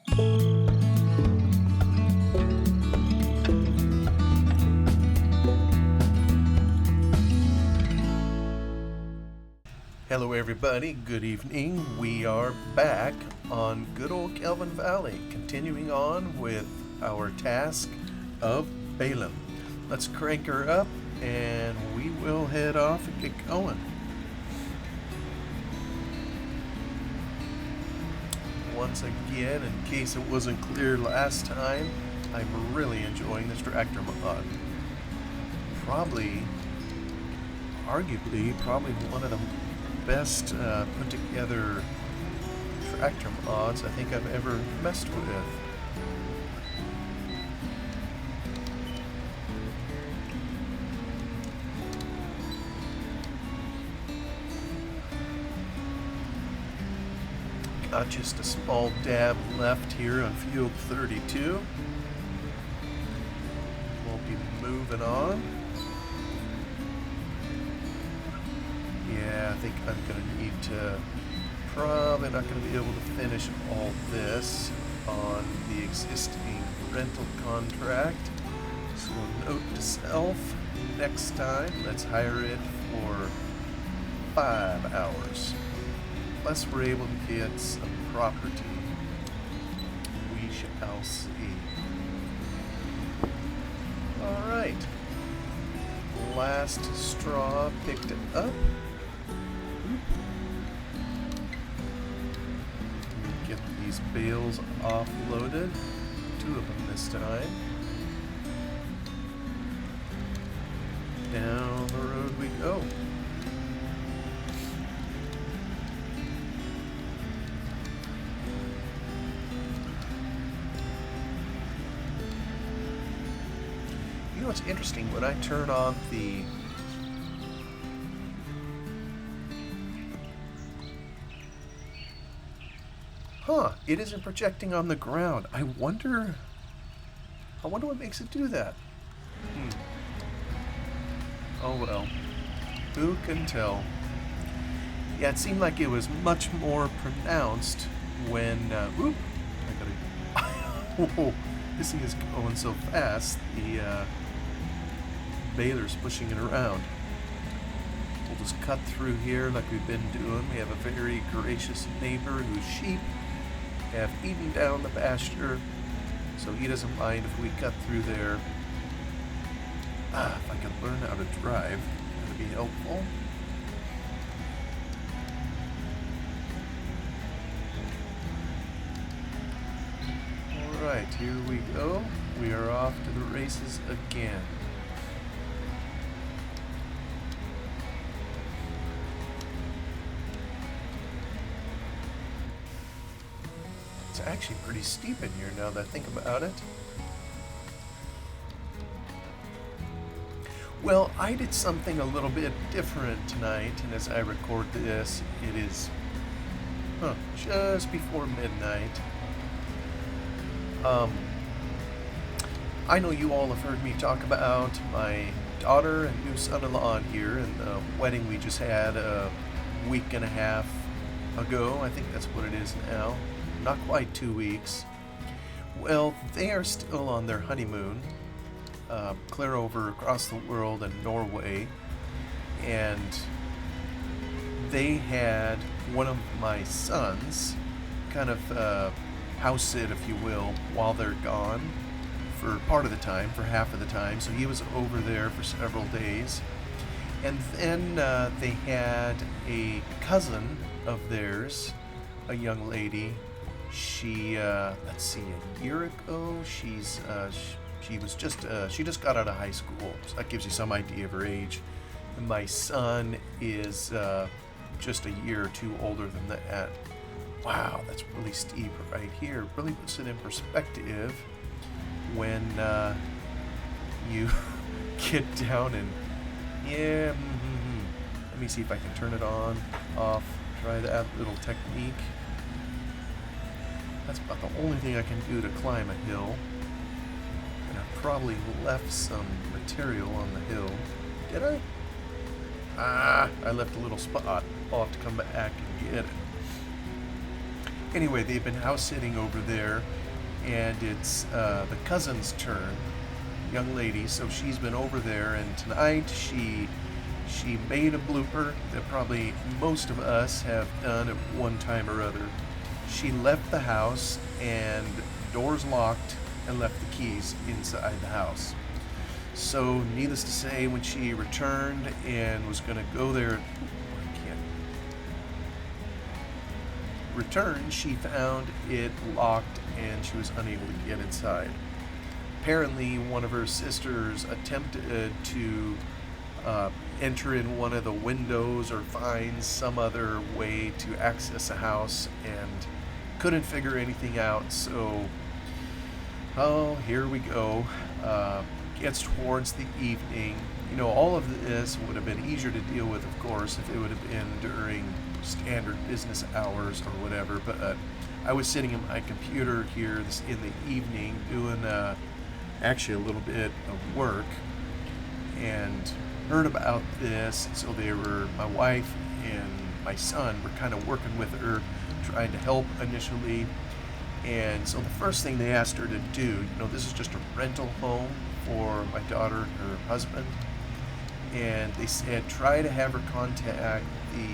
Hello everybody, good evening. We are back on good old Gelvin Valley, continuing on with our task of baling. Let's crank her up and we will head off and get going. Once again, in case it wasn't clear last time, I'm really enjoying this tractor mod. Arguably one of the best put together tractor mods I think I've ever messed with. Got just a small dab left here on field 32. We'll be moving on. Yeah, I think I'm going to need to, probably not going to be able to finish all this on the existing rental contract. So note to self, next time, let's hire it for 5 hours. Unless we're able to get some property, we shall see. Alright, last straw picked it up. Get these bales offloaded, 2 of them this time. Down the road we go. You know what's interesting, when I turn on the it isn't projecting on the ground. I wonder what makes it do that. Oh well. Who can tell? Yeah, it seemed like it was much more pronounced when oh, this thing is going so fast, the baler's pushing it around. We'll just cut through here like we've been doing. We have a very gracious neighbor whose sheep have eaten down the pasture, so he doesn't mind if we cut through there. If I could learn how to drive, that would be helpful. Alright, here we go. We are off to the races again. It's actually pretty steep in here now that I think about it. Well, I did something a little bit different tonight, and as I record this, it is just before midnight. I know you all have heard me talk about my daughter and new son-in-law on here and the wedding we just had a week and a half ago. I think that's what it is now. Not quite 2 weeks. Well, they are still on their honeymoon, clear over across the world in Norway, and they had one of my sons kind of house sit, if you will, while they're gone for part of the time, for half of the time. So he was over there for several days. And then they had a cousin of theirs, a young lady. She, let's see, a year ago, she just got out of high school. So that gives you some idea of her age. And my son is just a year or two older than that. Wow, that's really steep right here. Really puts it in perspective when you get down and, let me see if I can turn it on, off, try that little technique. That's about the only thing I can do to climb a hill. And I probably left some material on the hill. Did I? I left a little spot. I'll have to come back and get it. Anyway, they've been house sitting over there, and it's the cousin's turn, young lady. So she's been over there, and tonight she made a blooper that probably most of us have done at one time or other. She left the house and doors locked and left the keys inside the house. So, needless to say, when she returned and was going to go there, she found it locked and she was unable to get inside. Apparently, one of her sisters attempted to enter in one of the windows or find some other way to access a house and couldn't figure anything out. So, oh, here we go. Gets towards the evening. All of this would have been easier to deal with, of course, if it would have been during standard business hours or whatever. But I was sitting at my computer here in the evening doing actually a little bit of work and heard about this. So my wife and my son were kind of working with her, trying to help initially. And so the first thing they asked her to do, this is just a rental home for my daughter and her husband. And they said, try to have her contact the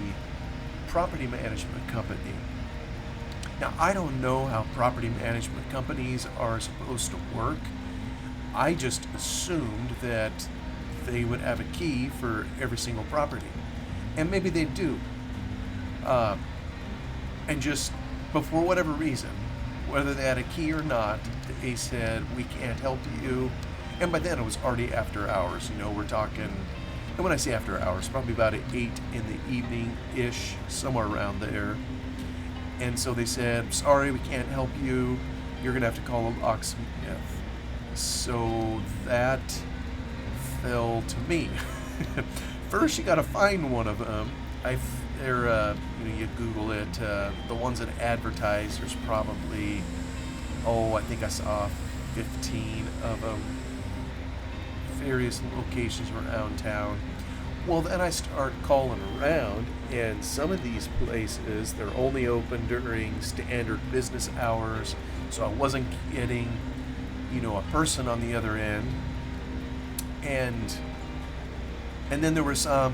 property management company. Now, I don't know how property management companies are supposed to work. I just assumed that they would have a key for every single property. And maybe they do. And just, but for whatever reason, whether they had a key or not, they said, we can't help you. And by then it was already after hours. We're talking, and when I say after hours, probably about 8 in the evening-ish, somewhere around there. And so they said, sorry, we can't help you. You're going to have to call a locksmith. So that fell to me. First, you got to find one of them. You Google it. The ones that advertise, there's probably, I think I saw 15 of them, various locations around town. Well, then I start calling around, and some of these places, they're only open during standard business hours, so I wasn't getting, a person on the other end. And then there were some,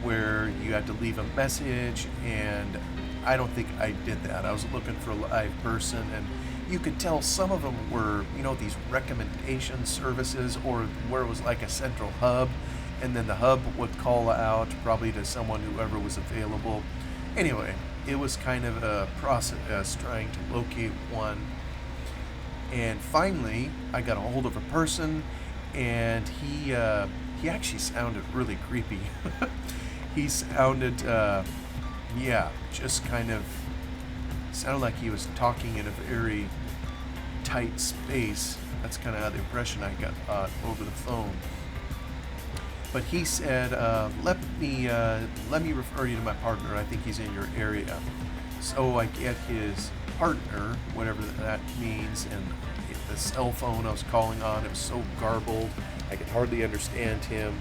where you had to leave a message, and I don't think I did that. I was looking for a live person, and you could tell some of them were, these recommendation services, or where it was like a central hub, and then the hub would call out probably to someone, whoever was available. Anyway, it was kind of a process trying to locate one. And finally, I got a hold of a person, and he actually sounded really creepy. He sounded, just kind of sounded like he was talking in a very tight space. That's kind of the impression I got over the phone. But he said, let me refer you to my partner. I think he's in your area. So I get his partner, whatever that means, and the cell phone I was calling on, it was so garbled, I could hardly understand him.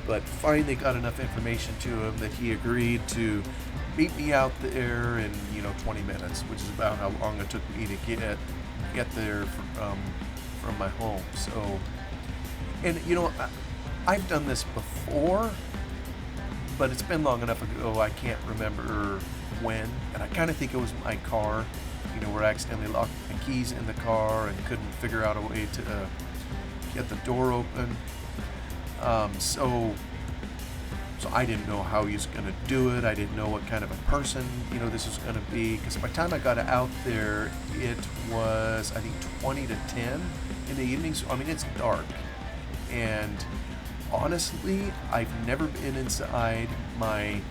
But finally got enough information to him that he agreed to meet me out there in 20 minutes, which is about how long it took me to get there from my home. So, and I've done this before, but it's been long enough ago I can't remember when, and I kind of think it was my car, where I accidentally locked my keys in the car and couldn't figure out a way to get the door open. So I didn't know how he was going to do it. I didn't know what kind of a person, this was going to be, because by the time I got out there, it was, I think, 20 to 10 in the evening. So, it's dark. And honestly, I've never been inside my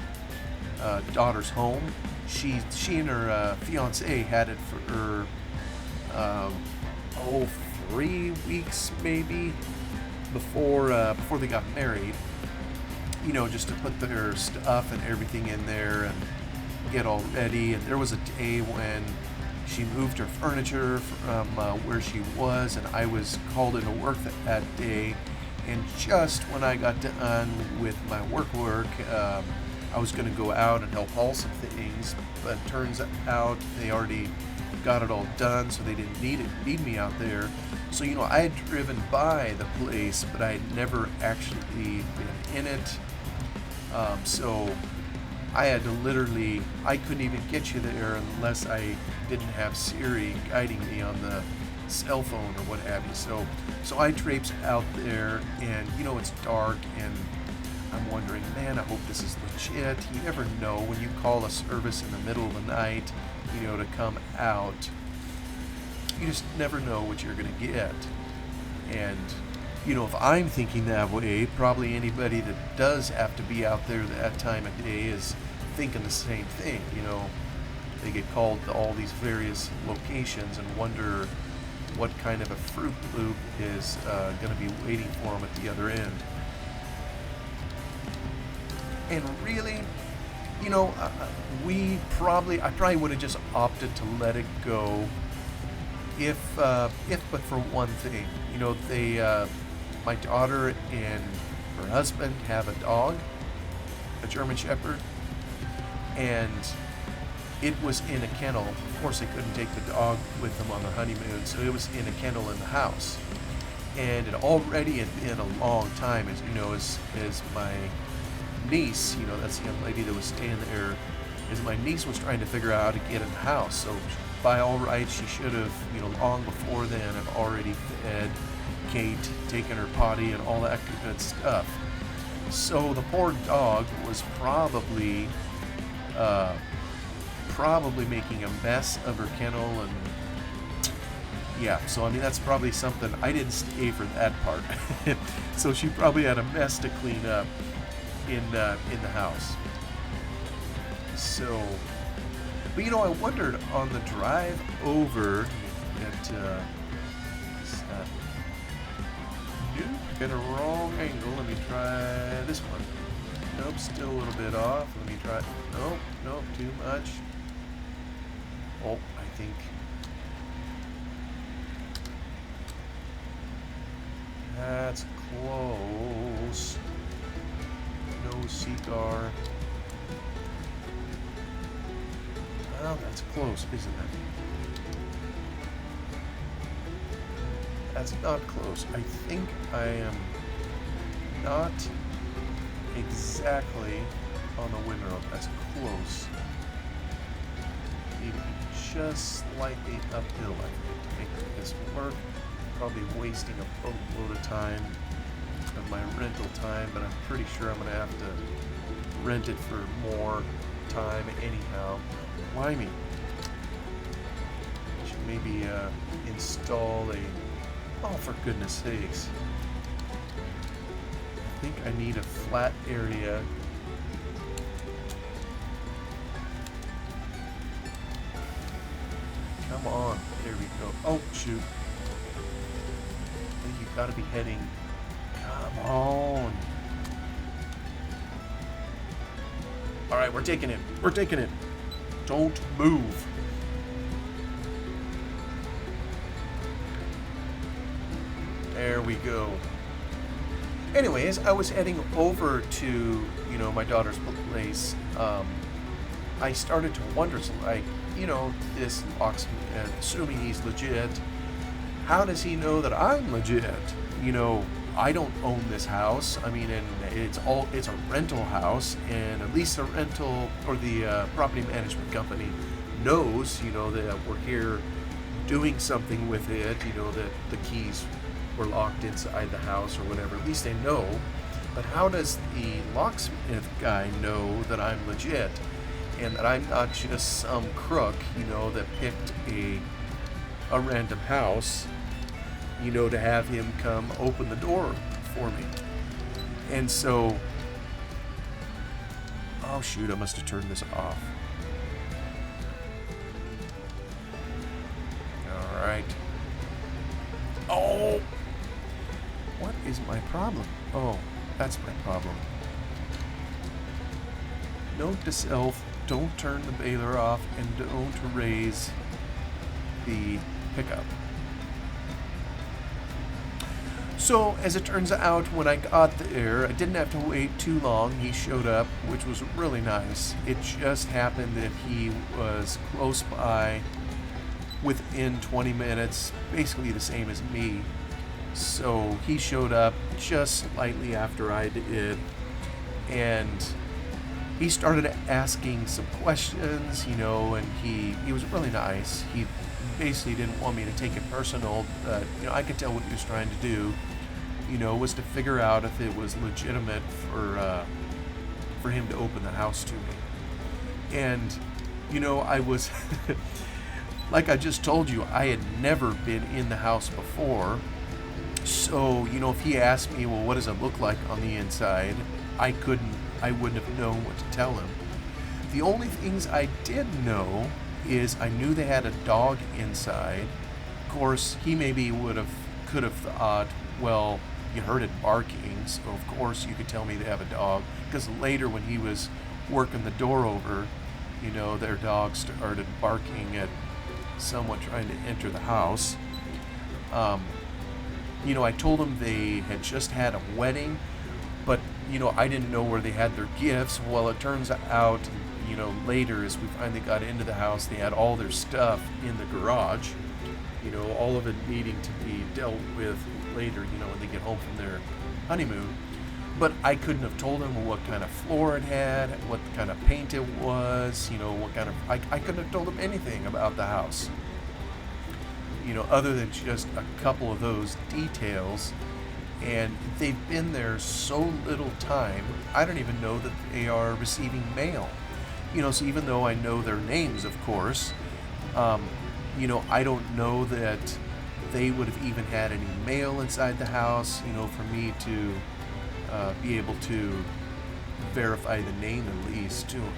daughter's home. She and her fiance had it for 3 weeks maybe before they got married. Just to put their stuff and everything in there and get all ready. And there was a day when she moved her furniture from where she was, and I was called into work that day. And just when I got done with my work, I was going to go out and help haul some things, but turns out they already got it all done, so they didn't need me out there. So I had driven by the place, but I had never actually been in it. So I had to literally, I couldn't even get you there unless I didn't have Siri guiding me on the cell phone or what have you. So I traipse out there, and it's dark, and I'm wondering, man, I hope this is legit. You never know when you call a service in the middle of the night, to come out. You just never know what you're going to get. And, if I'm thinking that way, probably anybody that does have to be out there that time of day is thinking the same thing. They get called to all these various locations and wonder what kind of a Fruit Loop is going to be waiting for them at the other end. And really, I probably would have just opted to let it go if but for one thing. My daughter and her husband have a dog, a German Shepherd, and it was in a kennel. Of course, they couldn't take the dog with them on the honeymoon, so it was in a kennel in the house. And it already had been a long time, as my niece, that's the young lady that was staying there, as my niece was trying to figure out how to get in the house. So by all rights, she should have, long before then, have already fed Kate, taken her potty, and all that good stuff. So the poor dog was probably making a mess of her kennel, and yeah, so that's probably something. I didn't stay for that part. So she probably had a mess to clean up in the house. So, but I wondered on the drive over at get a wrong angle. Let me try this one. Nope, still a little bit off. Let me try. Nope, too much. Oh, I think that's close. No cigar. Well, that's close, isn't it? That's not close. I think I am not exactly on the windrow. That's close. Maybe just slightly uphill, I think, to make this work. Probably wasting a boatload of time of my rental time, but I'm pretty sure I'm going to have to rent it for more time anyhow. Why me? I should maybe install a... Oh, for goodness sakes. I think I need a flat area. Come on. There we go. Oh, shoot. I think you've got to be heading... Come on. Alright, we're taking it. We're taking it. Don't move. There we go. Anyways, I was heading over to, my daughter's place. I started to wonder, this locksmith, assuming he's legit, how does he know that I'm legit? I don't own this house. I mean, and it's a rental house, and at least the rental or the property management company knows, that we're here doing something with it, that the keys were locked inside the house or whatever. At least they know. But how does the locksmith guy know that I'm legit and that I'm not just some crook, that picked a random house, to have him come open the door for me? And so, oh shoot, I must have turned this off. All right. Oh, what is my problem? Oh, that's my problem. Note to self, don't turn the baler off and don't raise the pickup. So, as it turns out, when I got there, I didn't have to wait too long. He showed up, which was really nice. It just happened that he was close by within 20 minutes, basically the same as me. So, he showed up just slightly after I did, and he started asking some questions, and he was really nice. He basically didn't want me to take it personal, but I could tell what he was trying to do, was to figure out if it was legitimate for him to open the house to me. And I was like I just told you, I had never been in the house before. So, if he asked me, well, what does it look like on the inside? I wouldn't have known what to tell him. The only things I did know is I knew they had a dog inside. Of course, he maybe could have thought, well, you heard it barking, so of course you could tell me they have a dog. Because later when he was working the door over, their dog started barking at someone trying to enter the house. I told him they had just had a wedding, but I didn't know where they had their gifts. Well, it turns out, later as we finally got into the house, they had all their stuff in the garage, all of it needing to be dealt with later, when they get home from their honeymoon. But I couldn't have told them what kind of floor it had, what kind of paint it was, what kind of, I couldn't have told them anything about the house, other than just a couple of those details. And they've been there so little time, I don't even know that they are receiving mail. So even though I know their names, of course, I don't know that they would have even had any mail inside the house, for me to be able to verify the name at least to them.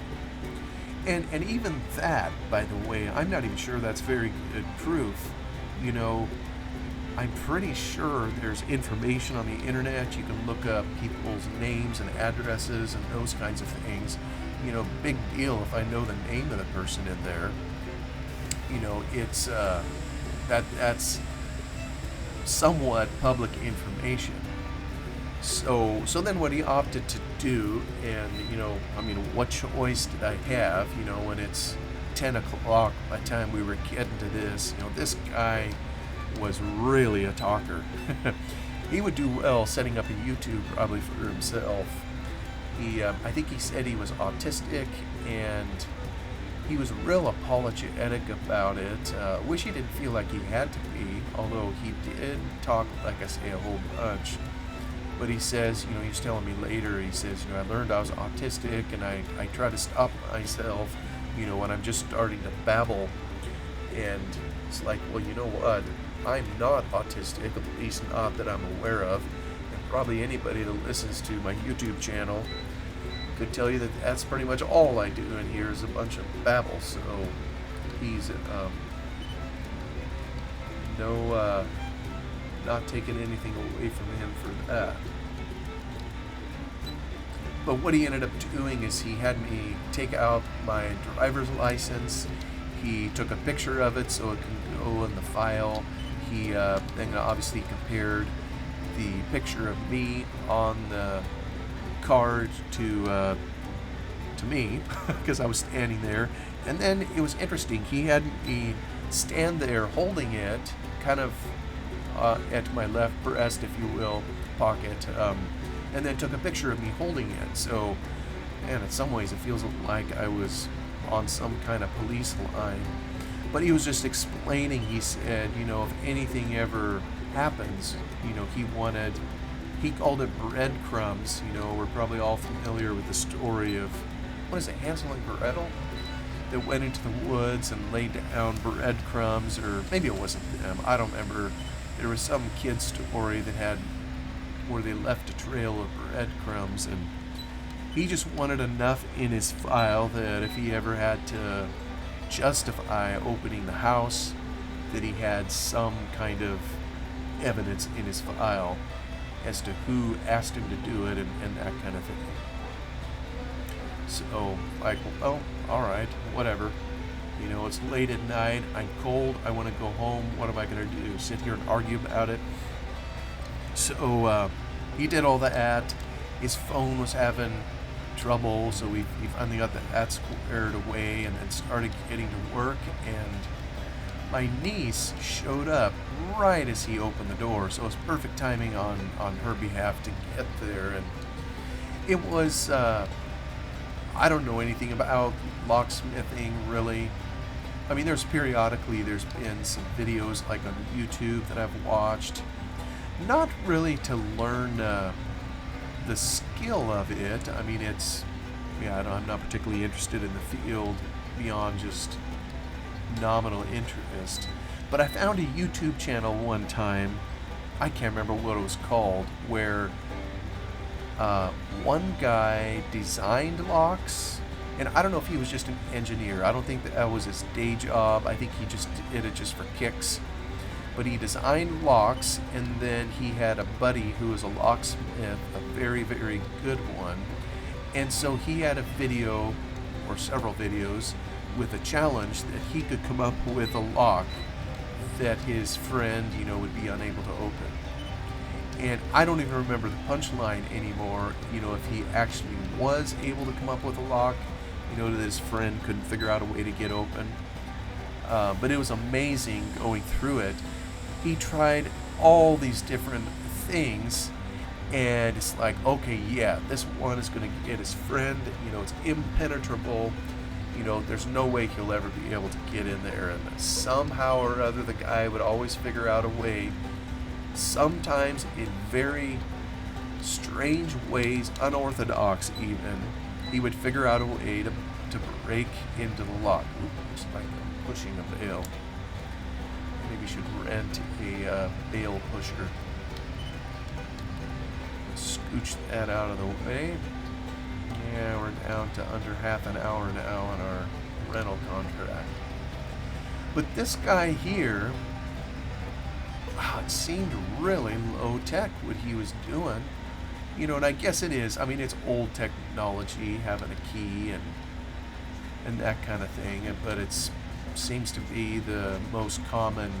And even that, by the way, I'm not even sure that's very good proof. I'm pretty sure there's information on the internet. You can look up people's names and addresses and those kinds of things. Big deal if I know the name of the person in there. It's that's somewhat public information. So then what he opted to do, and what choice did I have? When it's 10 o'clock by the time we were getting to this, this guy was really a talker. He would do well setting up a YouTube probably for himself. I think he said he was autistic, and he was real apologetic about it. Wish he didn't feel like he had to be, although he did talk, like I say, a whole bunch. But he says, he was telling me later, he says, I learned I was autistic, and I try to stop myself, when I'm just starting to babble. And it's like, well, you know what? I'm not autistic, at least not that I'm aware of. And probably anybody that listens to my YouTube channel could tell you that that's pretty much all I do in here is a bunch of babble. So he's not taking anything away from him for that. But what he ended up doing is he had me take out my driver's license. He took a picture of it so it can go in the file. He then obviously compared the picture of me on the card to me because I was standing there. And then it was interesting. He had me stand there holding it kind of at my left breast, if you will, pocket, and then took a picture of me holding it. So, man, in some ways it feels like I was on some kind of police line. But he was just explaining, he said, if anything ever happens, he called it breadcrumbs. We're probably all familiar with the story of, what is it, Hansel and Gretel? That went into the woods and laid down breadcrumbs, or maybe it wasn't them, I don't remember. There was some kid story that had, where they left a trail of breadcrumbs, and he just wanted enough in his file that if he ever had to justify opening the house, that he had some kind of evidence in his file as to who asked him to do it and that kind of thing. So, like, well, alright, whatever. It's late at night, I'm cold, I want to go home, what am I going to do? Sit here and argue about it? So he did all that. His phone was having trouble, so we finally got that squared away and then started getting to work. And my niece showed up right as he opened the door, so it was perfect timing on her behalf to get there. And it was, I don't know anything about locksmithing really. I mean, there's been some videos like on YouTube that I've watched, not really to learn the skill of it. I mean, I'm not particularly interested in the field beyond just nominal interest. But I found a YouTube channel one time, I can't remember what it was called, where one guy designed locks, and I don't know if he was just an engineer. I don't think that was his day job. I think he just did it just for kicks. But he designed locks, and then he had a buddy who was a locksmith, a very, very good one. And so he had a video, or several videos, with a challenge that he could come up with a lock that his friend, would be unable to open. And I don't even remember the punchline anymore, if he actually was able to come up with a lock, that his friend couldn't figure out a way to get open. But it was amazing going through it. He tried all these different things, and it's like, okay, yeah, this one is going to get his friend, it's impenetrable. There's no way he'll ever be able to get in there. And somehow or other, the guy would always figure out a way, sometimes in very strange ways, unorthodox even. He would figure out a way to break into the lock. Looks like I'm pushing a bale. Maybe we should rent a bale pusher. Scooch that out of the way. Yeah, we're down to under half an hour now on our rental contract. But this guy here, wow, it seemed really low tech what he was doing. And I guess it is. I mean, it's old technology, having a key and that kind of thing. But it seems to be the most common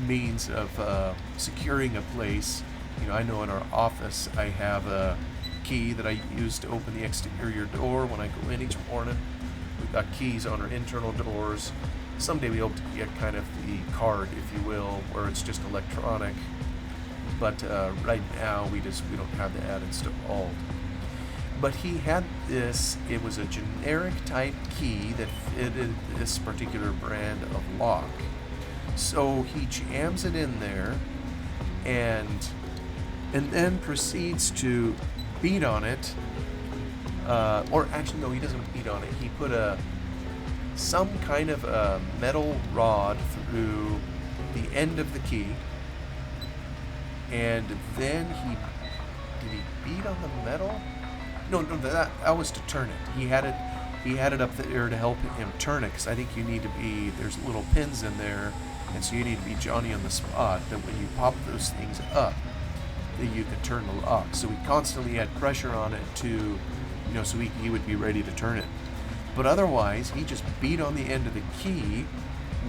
means of securing a place. I know in our office I have a key that I use to open the exterior door when I go in each morning. We've got keys on our internal doors. Someday we hope to get kind of the card, if you will, where it's just electronic. But right now we don't have that installed. But he had this, it was a generic type key that fitted this particular brand of lock. So he jams it in there and then proceeds to beat on it, or actually no, he doesn't beat on it. He put some kind of a metal rod through the end of the key, and then did he beat on the metal? No, that was to turn it. He had it up there to help him turn it, because I think there's little pins in there, and so you need to be Johnny on the spot, that when you pop those things up, that you could turn the lock. So he constantly had pressure on it to, so he would be ready to turn it. But otherwise, he just beat on the end of the key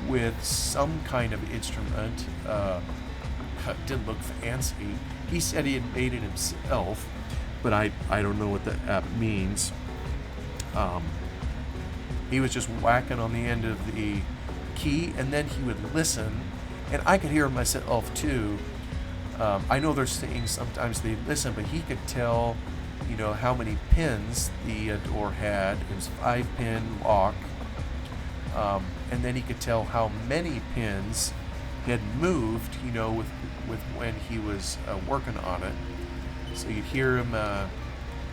with some kind of instrument. It didn't look fancy. He said he had made it himself, but I don't know what that means. He was just whacking on the end of the key, and then he would listen, and I could hear myself too. I know there's things sometimes they listen, but he could tell, how many pins the door had. It was 5-pin lock, and then he could tell how many pins had moved, with when he was working on it. So you'd hear him.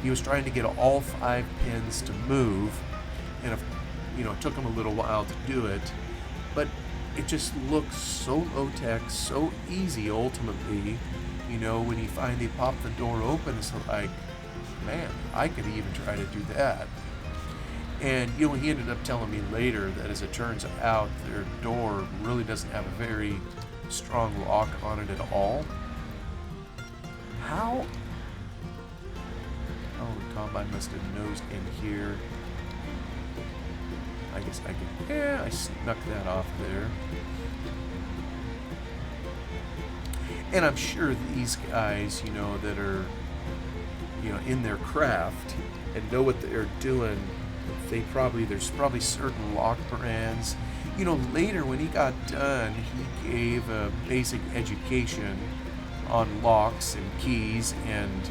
He was trying to get all 5 pins to move, and it took him a little while to do it, but it just looks so low-tech, so easy ultimately. When he finally popped the door open, it's like, man, I could even try to do that. And, he ended up telling me later that, as it turns out, their door really doesn't have a very strong lock on it at all. How? Oh, the combine must have nosed in here. I guess I snuck that off there. And I'm sure these guys, that are, in their craft and know what they're doing, there's probably certain lock brands. Later when he got done, he gave a basic education on locks and keys and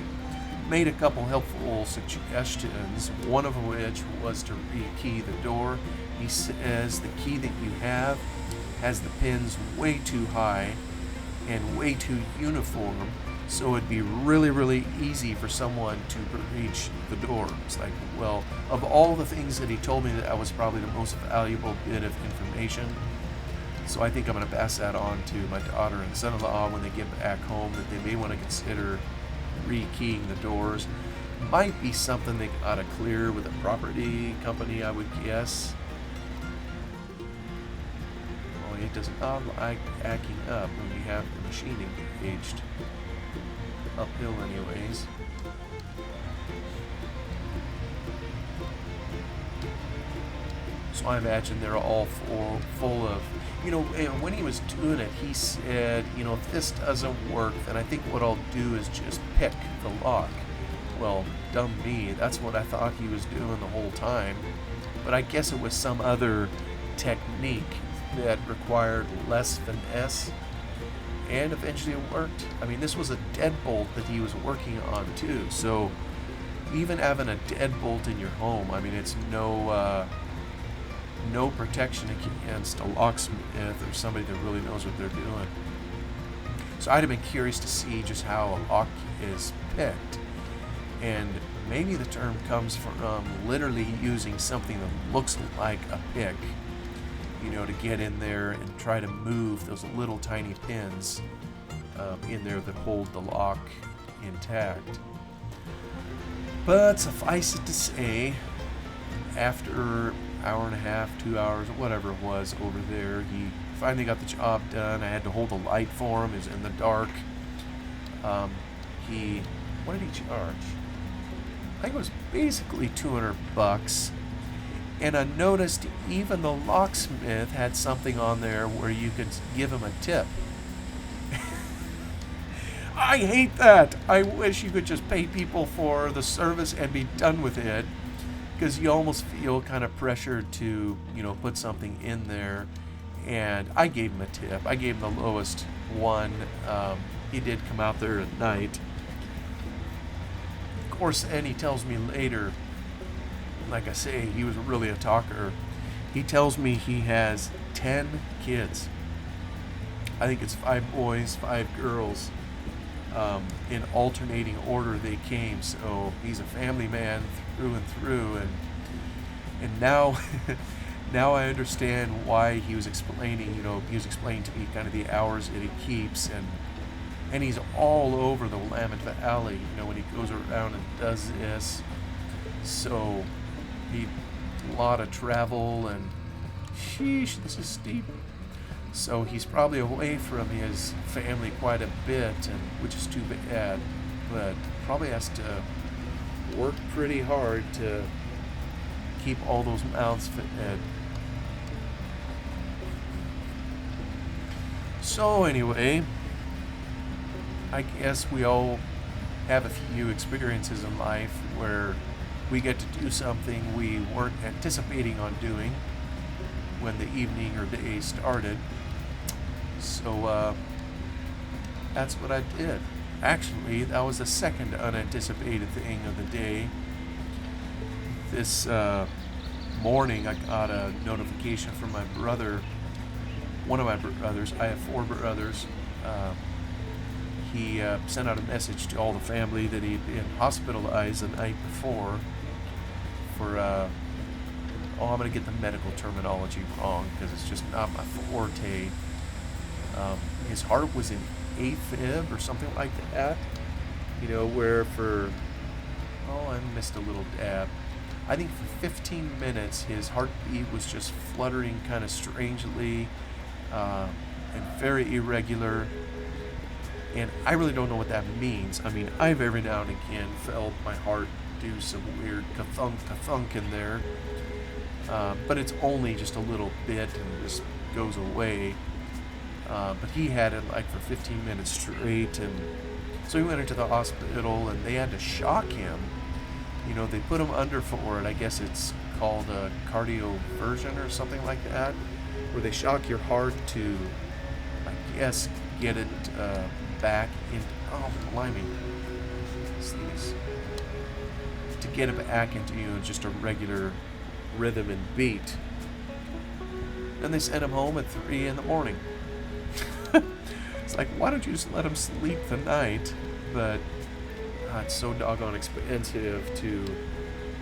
made a couple helpful suggestions, one of which was to rekey the door. He says the key that you have has the pins way too high and way too uniform, so it'd be really, really easy for someone to breach the door. It's like, well, of all the things that he told me, that was probably the most valuable bit of information. So I think I'm going to pass that on to my daughter and son-in-law when they get back home, that they may want to consider rekeying the doors. Might be something they ought to clear with a property company, I would guess. Oh, it does not like acting up when you have the machine engaged. Uphill anyways. So I imagine they're all full of, and when he was doing it, he said, if this doesn't work, then I think what I'll do is just pick the lock. Well, dumb me, that's what I thought he was doing the whole time. But I guess it was some other technique that required less finesse, and eventually it worked. I mean, this was a deadbolt that he was working on too, so even having a deadbolt in your home, I mean, it's no protection against a locksmith or somebody that really knows what they're doing. So I'd have been curious to see just how a lock is picked, and maybe the term comes from literally using something that looks like a pick, to get in there and try to move those little tiny pins in there that hold the lock intact. But suffice it to say, after hour and a half, 2 hours, whatever it was over there, he finally got the job done. I had to hold a light for him. He was in the dark. What did he charge? I think it was basically $200. And I noticed even the locksmith had something on there where you could give him a tip. I hate that. I wish you could just pay people for the service and be done with it, because you almost feel kind of pressured to, put something in there. And I gave him a tip. I gave him the lowest one. He did come out there at night. Of course, and he tells me later, like I say, he was really a talker. He tells me he has 10 kids. I think it's 5 boys, 5 girls. In alternating order they came, so he's a family man through and through, and now now I understand why he was explaining, he was explaining to me kind of the hours that he keeps, and he's all over the Willamette Valley, when he goes around and does this. So a lot of travel, and sheesh, this is steep. So he's probably away from his family quite a bit, and which is too bad, but probably has to work pretty hard to keep all those mouths fed. So anyway, I guess we all have a few experiences in life where we get to do something we weren't anticipating on doing when the evening or day started. So that's what I did. Actually, that was the second unanticipated thing of the day. This morning, I got a notification from my brother, one of my brothers. I have 4 brothers. He sent out a message to all the family that he'd been hospitalized the night before for, I'm going to get the medical terminology wrong because it's just not my forte. His heart was in AFib or something like that, where I missed a little dab. I think for 15 minutes his heartbeat was just fluttering kind of strangely and very irregular, and I really don't know what that means. I mean, I've every now and again felt my heart do some weird ka-thunk in there, but it's only just a little bit and just goes away. But he had it like for 15 minutes straight, and so he went into the hospital, and they had to shock him. You know, they put him under for it. I guess it's called a cardioversion or something like that, where they shock your heart to, I guess, get it back in. Oh, blimey. These, to get it back into, you know, just a regular rhythm and beat. Then they sent him home at 3 in the morning. It's like, why don't you just let him sleep the night? But it's so doggone expensive to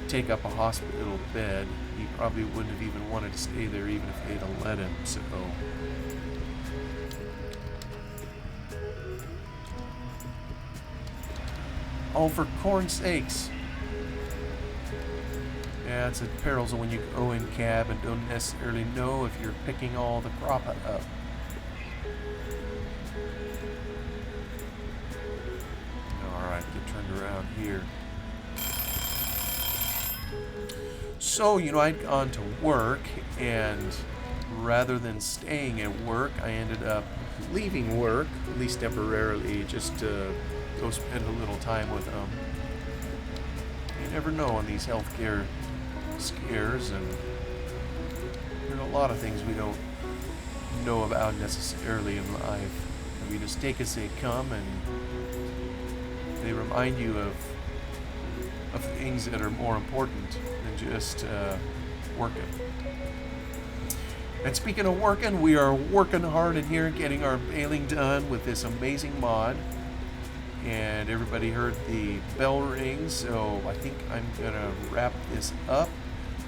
take up a hospital bed. He probably wouldn't have even wanted to stay there even if they'd have let him. So oh, for corn's sakes. Yeah, it's the perils of when you go in cab and don't necessarily know if you're picking all the crop up. Alright, get turned around here. So, you know, I'd gone to work, and rather than staying at work, I ended up leaving work, at least temporarily, just to go spend a little time with them. You never know on these healthcare scares, and there's a lot of things we don't know about necessarily in life. We just take as they come, and they remind you of things that are more important than just working. And speaking of working, we are working hard in here, getting our baling done with this amazing mod. And everybody heard the bell ring, so I think I'm gonna wrap this up.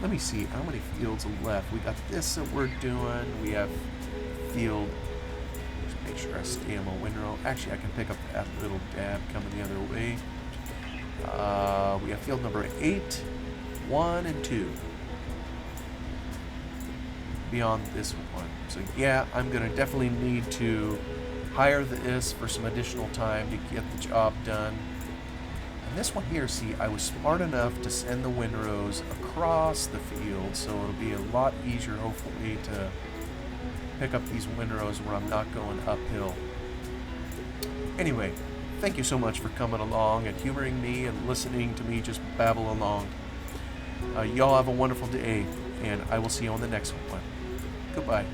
Let me see how many fields are left. We got this that we're doing. We have field. Just make sure I stay on my windrow. Actually, I can pick up that little dab coming the other way. We have field number 8, 1, and 2. Beyond this one. So yeah, I'm gonna definitely need to hire this for some additional time to get the job done. And this one here, see, I was smart enough to send the windrows across the field, so it'll be a lot easier, hopefully, to pick up these windrows where I'm not going uphill. Anyway, thank you so much for coming along and humoring me and listening to me just babble along. Y'all have a wonderful day, and I will see you on the next one. Goodbye.